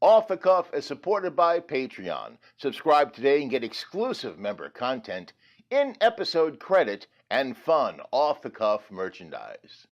Off the Cuff is supported by Patreon. Subscribe today and get exclusive member content, in-episode credit, and fun off-the-cuff merchandise.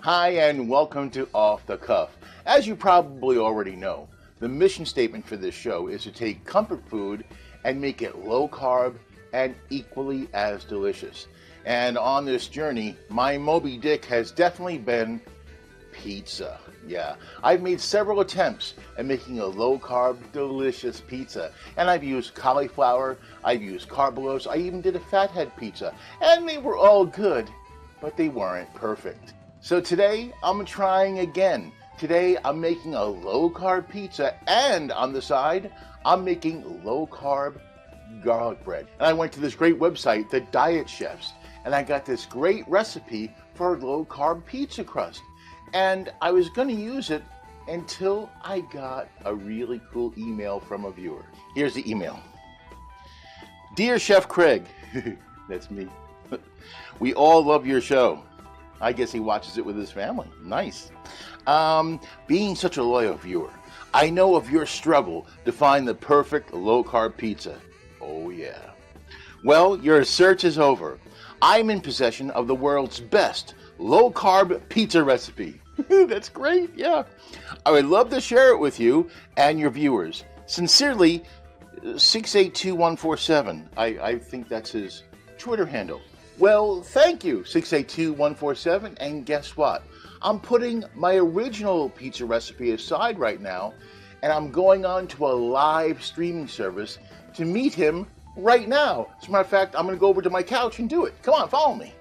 Hi, and welcome to Off the Cuff. As you probably already know, the mission statement for this show is to take comfort food and make it low carb and equally as delicious. And on this journey, my Moby Dick has definitely been pizza. Yeah, I've made several attempts at making a low carb, delicious pizza. And I've used cauliflower, I've used carbolos, I even did a fathead pizza. And they were all good, but they weren't perfect. So today, I'm trying again. Today, I'm making a low-carb pizza, and on the side, I'm making low-carb garlic bread. And I went to this great website, The Diet Chefs, and I got this great recipe for low-carb pizza crust. And I was going to use it until I got a really cool email from a viewer. Here's the email. Dear Chef Craig, that's me. We all love your show. I guess he watches it with his family. Nice. Being such a loyal viewer, I know of your struggle to find the perfect low-carb pizza. Oh, yeah. Well, your search is over. I'm in possession of the world's best low-carb pizza recipe. That's great, yeah. I would love to share it with you and your viewers. Sincerely, 682147. I think that's his Twitter handle. Well, thank you, 682147, and guess what? I'm putting my original pizza recipe aside right now, and I'm going on to a live streaming service to meet him right now. As a matter of fact, I'm going to go over to my couch and do it. Come on, follow me.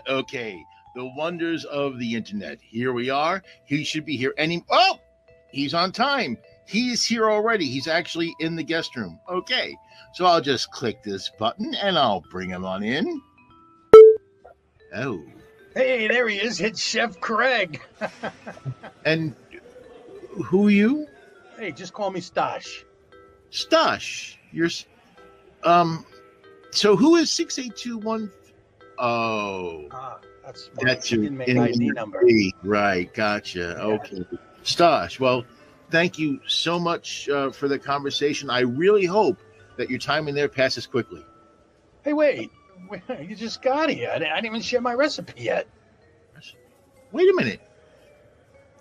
Okay. The wonders of the internet. Here we are. He should be here Oh! He's on time. He's here already. He's actually in the guest room. Okay. So I'll just click this button and I'll bring him on in. Oh. Hey, there he is. It's Chef Craig. And who are you? Hey, just call me Stosh. Stosh. You're so who is 6821? Oh. That's your ID number. Right, gotcha. Yeah. Okay. Stosh, well, thank you so much for the conversation. I really hope that your time in there passes quickly. Hey, wait. You just got here. I didn't even share my recipe yet. Wait a minute.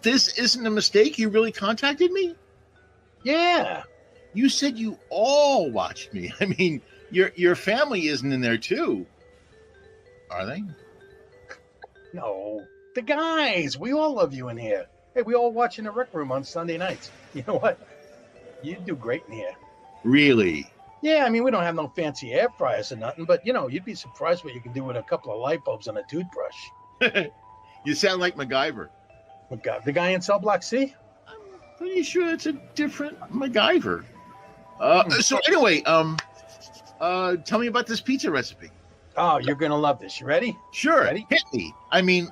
This isn't a mistake? You really contacted me? Yeah. You said you all watched me. I mean, your family isn't in there too. Are they? No. The guys. We all love you in here. Hey, we all watch in the rec room on Sunday nights. You know what? You do great in here. Really? Yeah, I mean, we don't have no fancy air fryers or nothing, but, you know, you'd be surprised what you can do with a couple of light bulbs and a toothbrush. You sound like MacGyver. The guy in Cell Block C? I'm pretty sure it's a different MacGyver. So anyway, tell me about this pizza recipe. Oh, you're going to love this. You ready? Sure. Ready? Hit me. I mean,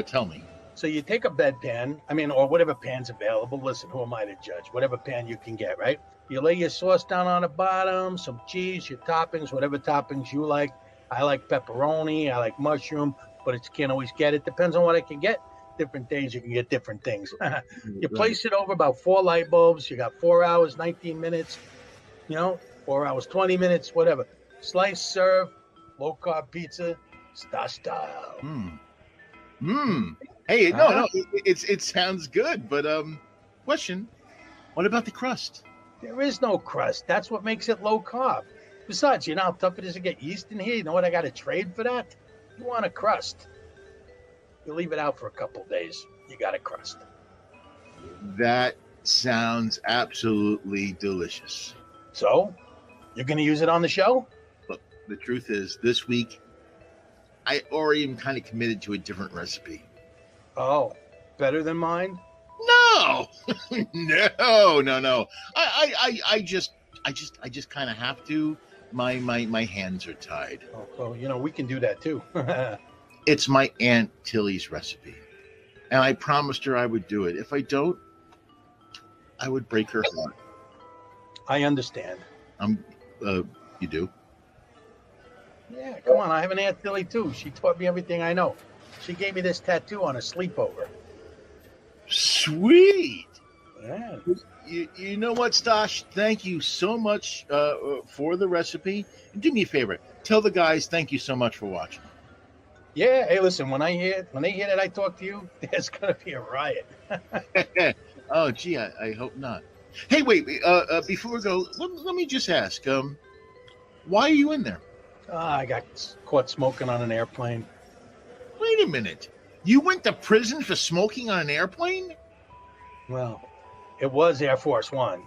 tell me. So you take a bedpan, or whatever pan's available. Listen, who am I to judge? Whatever pan you can get, right? You lay your sauce down on the bottom, some cheese, your toppings, whatever toppings you like. I like pepperoni, I like mushroom, but you can't always get it. Depends on what I can get. Different days you can get different things. You place it over about 4 light bulbs. You got 4 hours, 19 minutes, 4 hours, 20 minutes, whatever. Slice, serve, low carb pizza, Stosh style. Hey, no, it sounds good, but question, what about the crust? There is no crust. That's what makes it low carb. Besides, you know how tough it is to get yeast in here? You know what I got to trade for that? You want a crust. You leave it out for a couple days. You got a crust. That sounds absolutely delicious. So, you're going to use it on the show? Look, the truth is, this week, I already am kind of committed to a different recipe. Oh, better than mine? No, no. I just kind of have to. My hands are tied. Oh, well, we can do that too. It's my Aunt Tilly's recipe, and I promised her I would do it. If I don't, I would break her heart. I understand. I'm. You do? Yeah, come on. I have an Aunt Tilly too. She taught me everything I know. She gave me this tattoo on a sleepover. Sweet. Yeah. You know what, Stosh? Thank you so much for the recipe. And do me a favor. Tell the guys thank you so much for watching. Yeah. Hey, listen. When they hear that I talk to you, there's gonna be a riot. Oh, gee, I hope not. Hey, wait. Before we go, let me just ask. Why are you in there? I got caught smoking on an airplane. Wait a minute. You went to prison for smoking on an airplane? Well, it was Air Force One.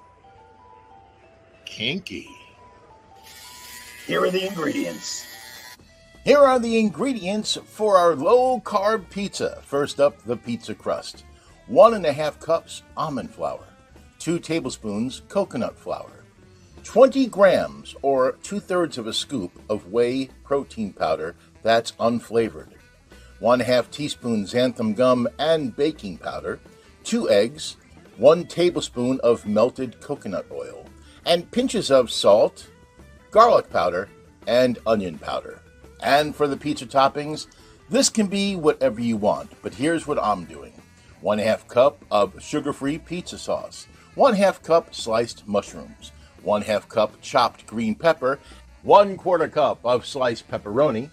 Kinky. Here are the ingredients. Here are the ingredients for our low carb pizza. First up, the pizza crust. 1.5 cups almond flour. 2 tablespoons coconut flour. 20 grams or 2/3 of a scoop of whey protein powder that's unflavored. 1/2 teaspoon xanthan gum and baking powder. 2 eggs. 1 tablespoon of melted coconut oil. And pinches of salt, garlic powder, and onion powder. And for the pizza toppings, this can be whatever you want, but here's what I'm doing. 1/2 cup of sugar-free pizza sauce. 1/2 cup sliced mushrooms. 1/2 cup chopped green pepper. 1/4 cup of sliced pepperoni.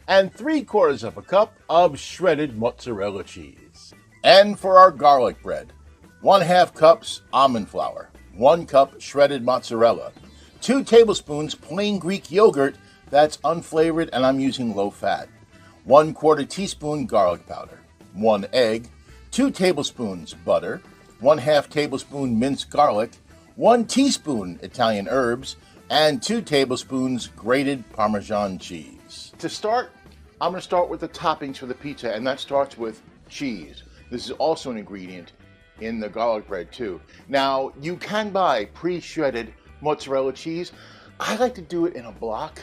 And 3/4 of a cup of shredded mozzarella cheese. And for our garlic bread, 1/2 cups almond flour. 1 cup shredded mozzarella. 2 tablespoons plain Greek yogurt that's unflavored and I'm using low fat. 1/4 teaspoon garlic powder. 1 egg. 2 tablespoons butter. 1/2 tablespoon minced garlic. 1 teaspoon Italian herbs. And 2 tablespoons grated Parmesan cheese. To start, I'm going to start with the toppings for the pizza, and that starts with cheese. This is also an ingredient in the garlic bread too. Now, you can buy pre-shredded mozzarella cheese. I like to do it in a block.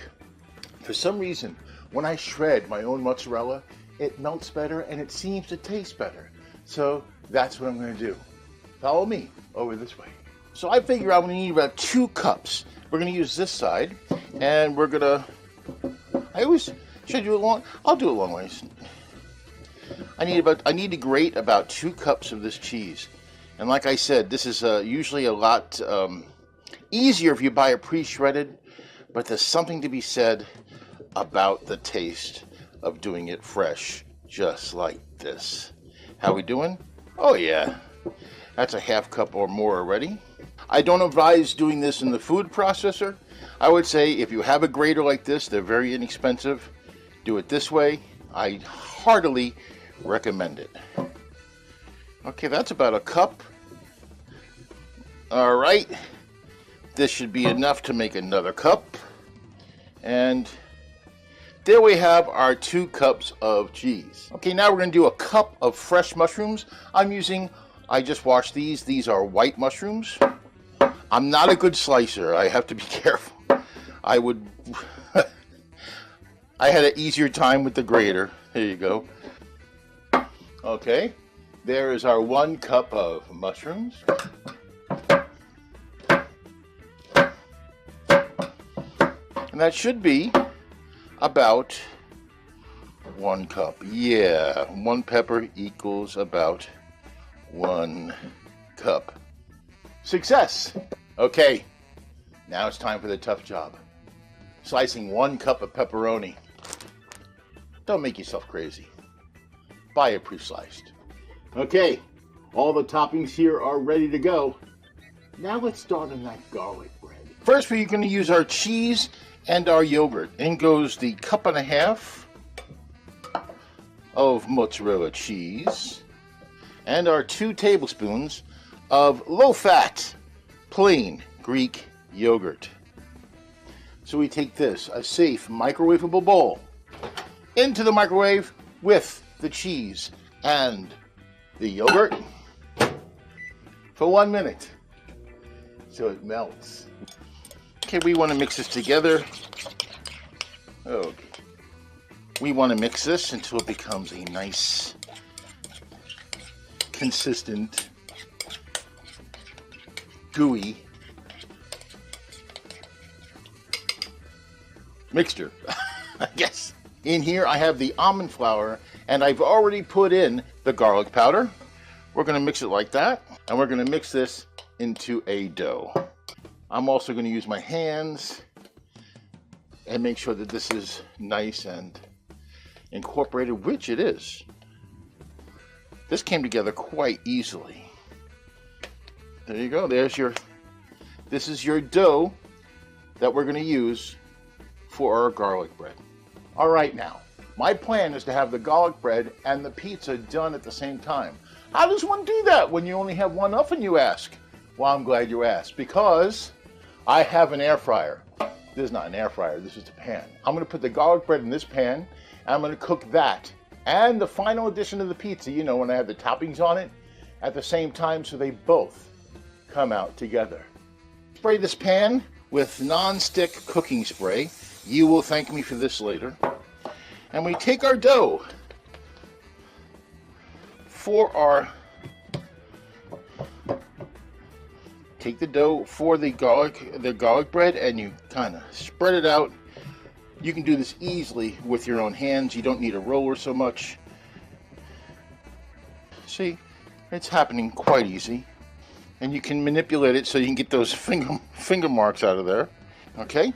For some reason, when I shred my own mozzarella, it melts better and it seems to taste better. So that's what I'm going to do. Follow me over this way. So I figure I'm going to need about 2 cups. We're going to use this side, and we're going to, should I do it long? I'll do it long ways. I need to grate about 2 cups of this cheese. And like I said, this is usually a lot easier if you buy it pre-shredded, but there's something to be said about the taste of doing it fresh, just like this. How we doing? Oh yeah, that's a 1/2 cup or more already. I don't advise doing this in the food processor. I would say if you have a grater like this, they're very inexpensive. Do it this way. I heartily recommend it. Okay, that's about 1 cup. All right, this should be enough to make another cup. And there we have our 2 cups of cheese. Okay, now we're going to do 1 cup of fresh mushrooms. I just washed these. These are white mushrooms. I'm not a good slicer. I have to be careful. I had an easier time with the grater. There you go. Okay, there is our 1 cup of mushrooms. And that should be about 1 cup. Yeah, 1 pepper equals about 1 cup. Success! Okay, now it's time for the tough job. Slicing 1 cup of pepperoni. Don't make yourself crazy. Buy it pre-sliced. Okay, all the toppings here are ready to go. Now let's start on that garlic bread. First, we're going to use our cheese and our yogurt. In goes the 1.5 cups of mozzarella cheese and our 2 tablespoons of low-fat, plain Greek yogurt. So we take this, a safe microwavable bowl, into the microwave with the cheese and the yogurt for 1 minute so it melts. Okay, we want to mix this together. Okay. We want to mix this until it becomes a nice, consistent, gooey mixture. I guess. In here I have the almond flour, and I've already put in the garlic powder. We're going to mix it like that, and we're going to mix this into a dough. I'm also going to use my hands and make sure that this is nice and incorporated, which it is. This came together quite easily. There you go. This is your dough that we're going to use for our garlic bread. All right, now, my plan is to have the garlic bread and the pizza done at the same time. How does one do that when you only have one oven, you ask? Well, I'm glad you asked, because I have an air fryer. This is not an air fryer, this is a pan. I'm going to put the garlic bread in this pan, and I'm going to cook that and the final addition of the pizza, you know, when I have the toppings on it, at the same time, so they both come out together. Spray this pan with non-stick cooking spray. You will thank me for this later. And we take our dough take the dough for the garlic bread, and you kind of spread it out. You can do this easily with your own hands. You don't need a roller so much. See, it's happening quite easy. And you can manipulate it so you can get those finger marks out of there. Okay?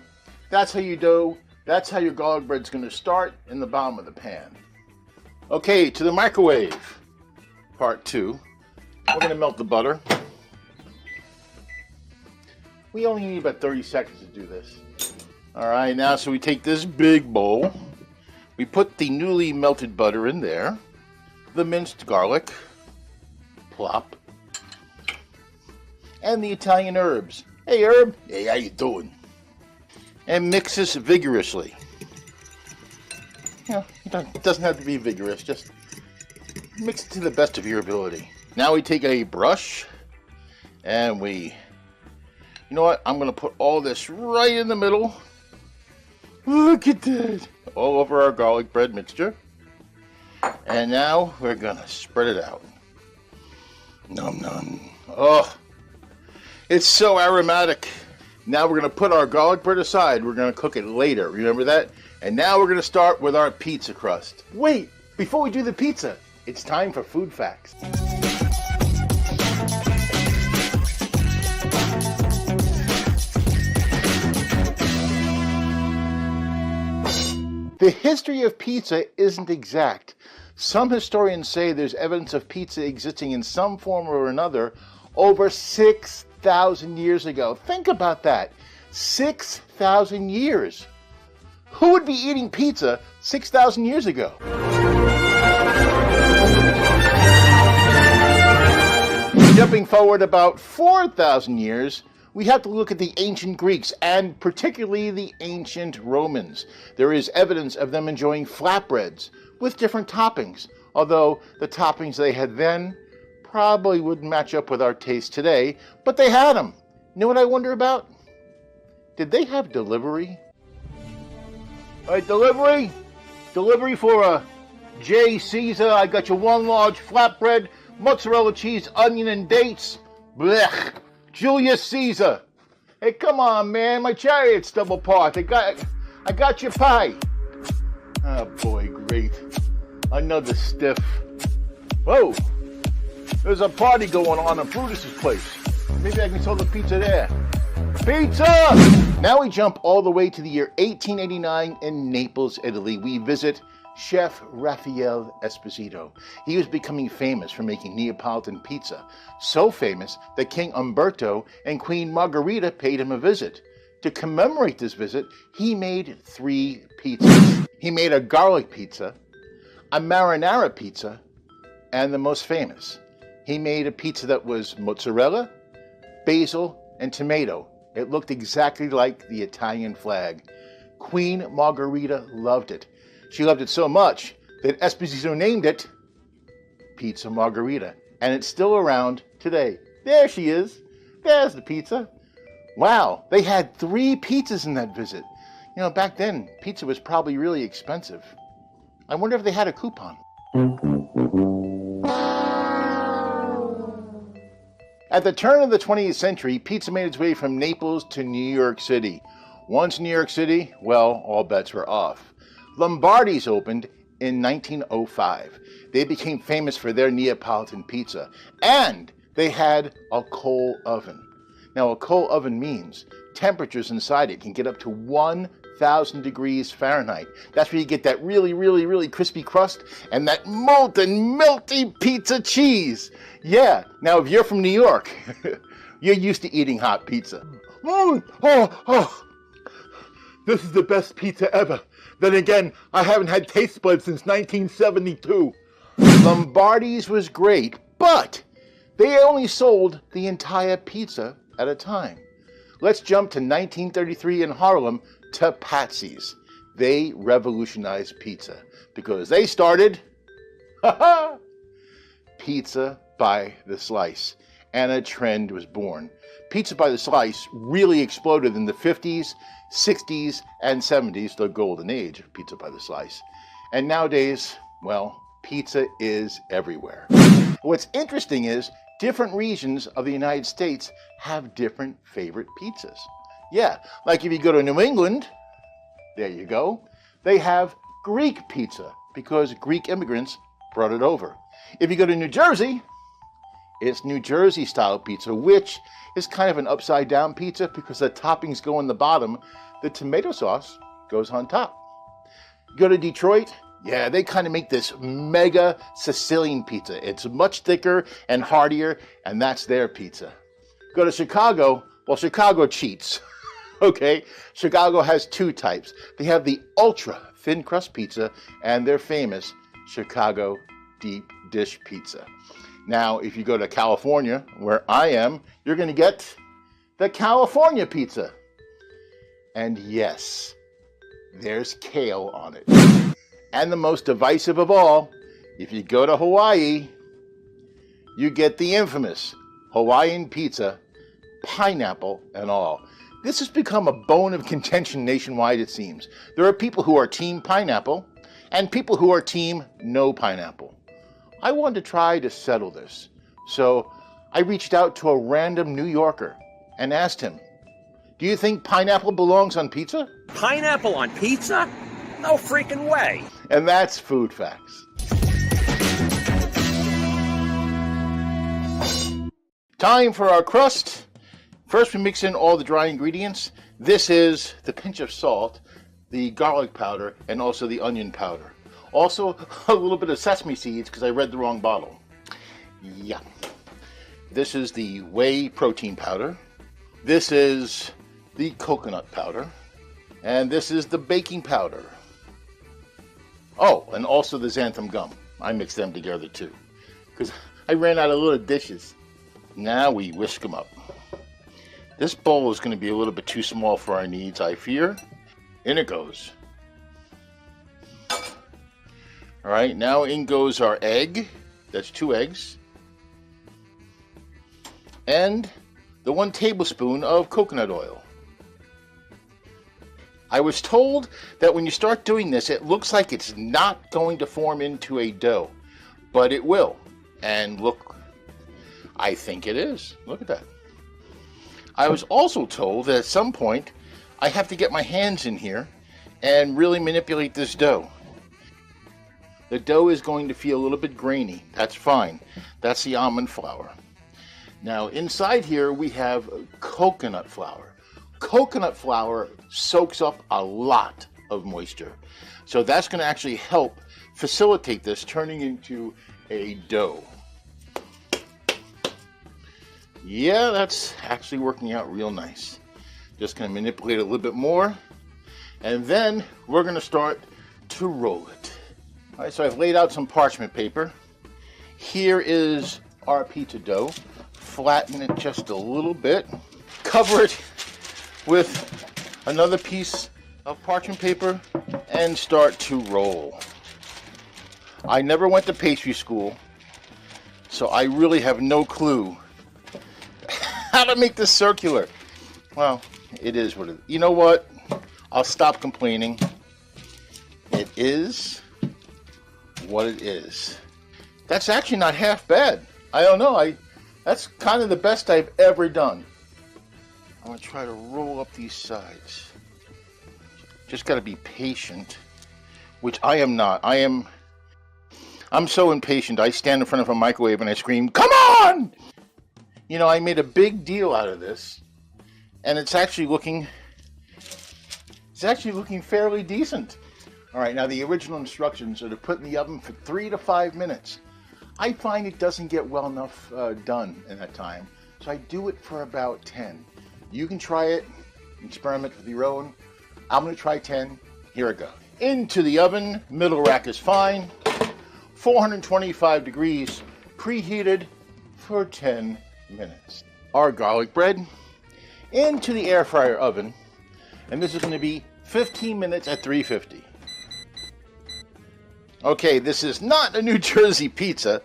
That's how that's how your garlic bread's going to start, in the bottom of the pan. Okay, to the microwave. Part 2. We're going to melt the butter. We only need about 30 seconds to do this. Alright, now so we take this big bowl. We put the newly melted butter in there. The minced garlic. Plop. And the Italian herbs. Hey Herb, hey, how you doing? And mix this vigorously. You know, it doesn't have to be vigorous, just mix it to the best of your ability. Now we take a brush and you know what? I'm going to put all this right in the middle. Look at that. All over our garlic bread mixture. And now we're going to spread it out. Nom nom. Oh, it's so aromatic. Now we're going to put our garlic bread aside. We're going to cook it later. Remember that? And now we're going to start with our pizza crust. Wait, before we do the pizza, it's time for food facts. The history of pizza isn't exact. Some historians say there's evidence of pizza existing in some form or another over 6,000 years ago. Think about that. 6,000 years. Who would be eating pizza 6,000 years ago? Jumping forward about 4,000 years, we have to look at the ancient Greeks, and particularly the ancient Romans. There is evidence of them enjoying flatbreads with different toppings, although the toppings they had then probably wouldn't match up with our taste today, but they had them. You know what I wonder about? Did they have delivery? All right, delivery? Delivery for a J. Caesar. I got you one large flatbread, mozzarella cheese, onion, and dates. Blech. Julius Caesar. Hey, come on, man. My chariot's double parked. I got your pie. Oh, boy, great. Another stiff. Whoa. There's a party going on at Brutus's place. Maybe I can sell the pizza there. Pizza! Now we jump all the way to the year 1889 in Naples, Italy. We visit Chef Raffaele Esposito. He was becoming famous for making Neapolitan pizza. So famous that King Umberto and Queen Margherita paid him a visit. To commemorate this visit, he made 3 pizzas. He made a garlic pizza, a marinara pizza, and the most famous. He made a pizza that was mozzarella, basil, and tomato. It looked exactly like the Italian flag. Queen Margherita loved it. She loved it so much that Esposito named it Pizza Margherita, and it's still around today. There she is. There's the pizza. Wow, they had 3 pizzas in that visit. You know, back then, pizza was probably really expensive. I wonder if they had a coupon. At the turn of the 20th century, pizza made its way from Naples to New York City. Once New York City, well, all bets were off. Lombardi's opened in 1905. They became famous for their Neapolitan pizza, and they had a coal oven. Now, a coal oven means temperatures inside it can get up to 1,000 degrees Fahrenheit. That's where you get that really, really, really crispy crust and that molten, melty pizza cheese. Yeah, now if you're from New York, you're used to eating hot pizza. This is the best pizza ever. Then again, I haven't had taste buds since 1972. Lombardi's was great, but they only sold the entire pizza at a time. Let's jump to 1933 in Harlem to Patsy's. They revolutionized pizza because they started pizza by the slice, and a trend was born. Pizza by the slice really exploded in the 50s, 60s, and 70s, the golden age of pizza by the slice. And nowadays, well, pizza is everywhere. What's interesting is different regions of the United States have different favorite pizzas. Yeah, like if you go to New England, there you go, they have Greek pizza because Greek immigrants brought it over. If you go to New Jersey, it's New Jersey style pizza, which is kind of an upside down pizza because the toppings go in the bottom, the tomato sauce goes on top. Go to Detroit, yeah, they kind of make this mega Sicilian pizza. It's much thicker and heartier, and that's their pizza. Go to Chicago, well, Chicago cheats. Okay, Chicago has 2 types. They have the ultra thin crust pizza and their famous Chicago deep dish pizza. Now, if you go to California, where I am, you're going to get the California pizza. And yes, there's kale on it. And the most divisive of all, if you go to Hawaii, you get the infamous Hawaiian pizza, pineapple and all. This has become a bone of contention nationwide, it seems. There are people who are team pineapple and people who are team no pineapple. I wanted to try to settle this. So I reached out to a random New Yorker and asked him, do you think pineapple belongs on pizza? Pineapple on pizza? No freaking way. And that's Food Facts. Time for our crust. First, we mix in all the dry ingredients. This is the pinch of salt, the garlic powder, and also the onion powder. Also, a little bit of sesame seeds because I read the wrong bottle. Yeah. This is the whey protein powder. This is the coconut powder. And this is the baking powder. Oh, and also the xanthan gum. I mixed them together too because I ran out of little dishes. Now we whisk them up. This bowl is going to be a little bit too small for our needs, I fear. In it goes. All right, now in goes our egg. That's 2 eggs. And the 1 tablespoon of coconut oil. I was told that when you start doing this, it looks like it's not going to form into a dough, but it will. And look, I think it is. Look at that. I was also told that at some point, I have to get my hands in here and really manipulate this dough. The dough is going to feel a little bit grainy. That's fine. That's the almond flour. Now inside here we have coconut flour. Coconut flour soaks up a lot of moisture. So that's going to actually help facilitate this turning into a dough. Yeah, that's actually working out real nice. Just going to manipulate it a little bit more. And then we're going to start to roll it. All right, so I've laid out some parchment paper. Here is our pizza dough. Flatten it just a little bit. Cover it with another piece of parchment paper and start to roll. I never went to pastry school, so I really have no clue how to make this circular. Well, it is what it is. You know what? I'll stop complaining. It is what it is. That's actually not half bad. I don't know. That's kind of the best I've ever done. I'm going to try to roll up these sides. Just got to be patient, which I am not. I'm so impatient. I stand in front of a microwave and I scream, "Come on!" You know, I made a big deal out of this, and it's actually looking fairly decent. All right, now the original instructions are to put in the oven for 3 to 5 minutes. I find it doesn't get well enough done in that time, so I do it for about 10. You can try it, experiment with your own. I'm going to try 10. Here I go. Into the oven, middle rack is fine. 425 degrees, preheated for 10 minutes. Our garlic bread into the air fryer oven, and this is going to be 15 minutes at 350. Okay, this is not a New Jersey pizza,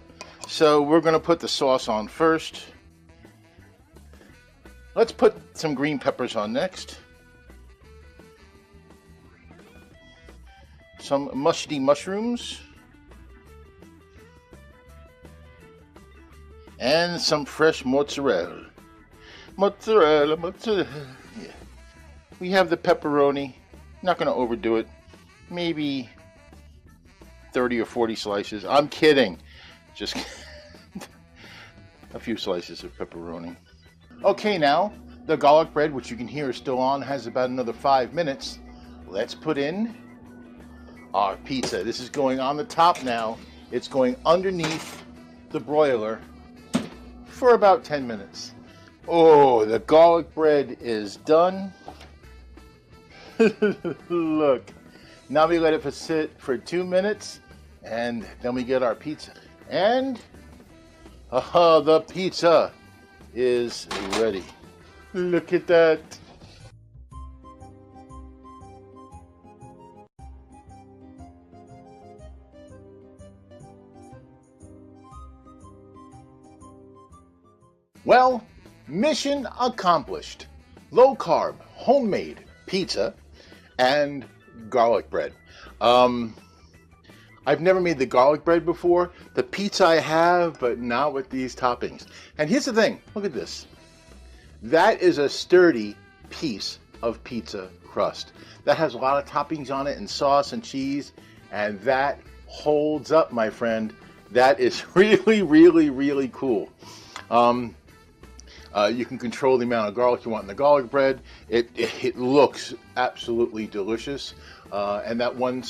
so we're going to put the sauce on first. Let's put some green peppers on next. Some mushy mushrooms. And some fresh mozzarella. Mozzarella. Yeah. We have the pepperoni. Not going to overdo it. Maybe 30 or 40 slices. I'm kidding. Just a few slices of pepperoni. Okay, now the garlic bread, which you can hear is still on, has about another 5 minutes. Let's put in our pizza. This is going on the top now. It's going underneath the broiler for about 10 minutes. Oh, the garlic bread is done. Look. Now we let it sit for 2 minutes, and then we get our pizza. And the pizza is ready. Look at that. Well, mission accomplished. Low carb, homemade pizza and garlic bread. I've never made the garlic bread before. The pizza I have, but not with these toppings. And here's the thing. Look at this. That is a sturdy piece of pizza crust. That has a lot of toppings on it and sauce and cheese. And that holds up, my friend. That is really, really, really cool. You can control the amount of garlic you want in the garlic bread. It looks absolutely delicious. And that one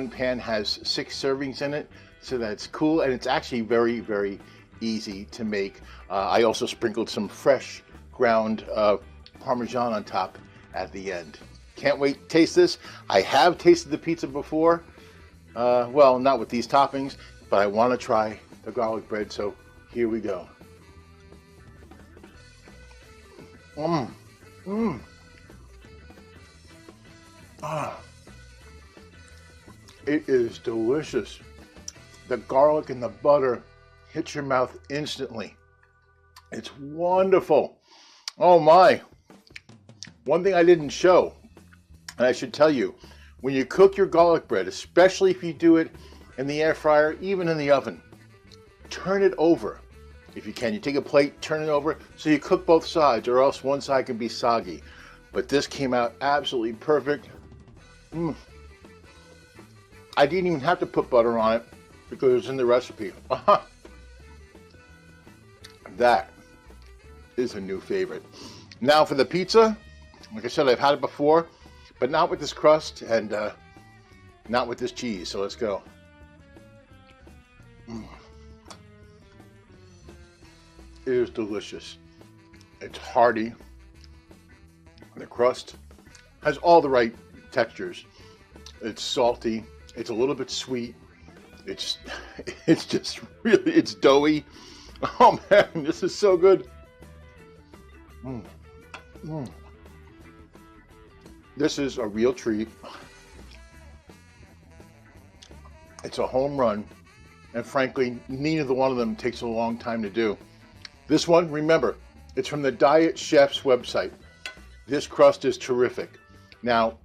pan has 6 servings in it, so that's cool. And it's actually very, very easy to make. I also sprinkled some fresh ground Parmesan on top at the end. Can't wait to taste this. I have tasted the pizza before. Well, not with these toppings, but I want to try the garlic bread, so here we go. It is delicious. The garlic and the butter hits your mouth instantly. It's wonderful. Oh my. One thing I didn't show, and I should tell you, when you cook your garlic bread, especially if you do it in the air fryer, even in the oven, turn it over. If you can, you take a plate, turn it over, so you cook both sides, or else one side can be soggy. But this came out absolutely perfect. I didn't even have to put butter on it because it's in the recipe. That is a new favorite. Now for the pizza. Like I said, I've had it before, but not with this crust and not with this cheese. So let's go. It is delicious. It's hearty. The crust has all the right textures. It's salty. It's a little bit sweet. It's just really, it's doughy. Oh man, this is so good. This is a real treat. It's a home run. And frankly, neither one of them takes a long time to do. This one, remember, it's from the Diet Chef's website. This crust is terrific. Now,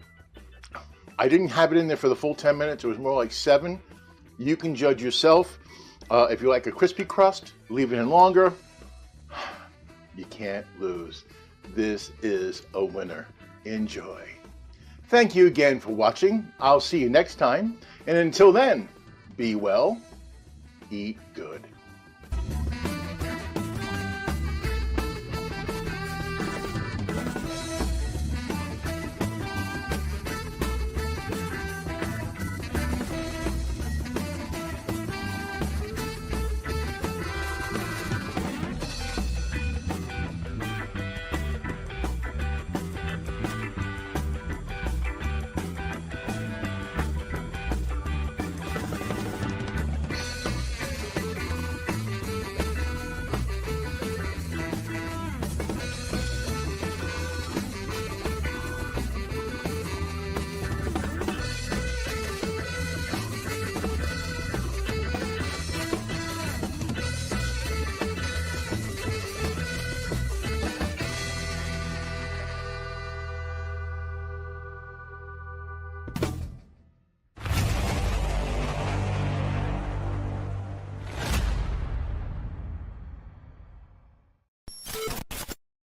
I didn't have it in there for the full 10 minutes. It was more like 7. You can judge yourself. If you like a crispy crust, leave it in longer. You can't lose. This is a winner. Enjoy. Thank you again for watching. I'll see you next time. And until then, be well, eat good.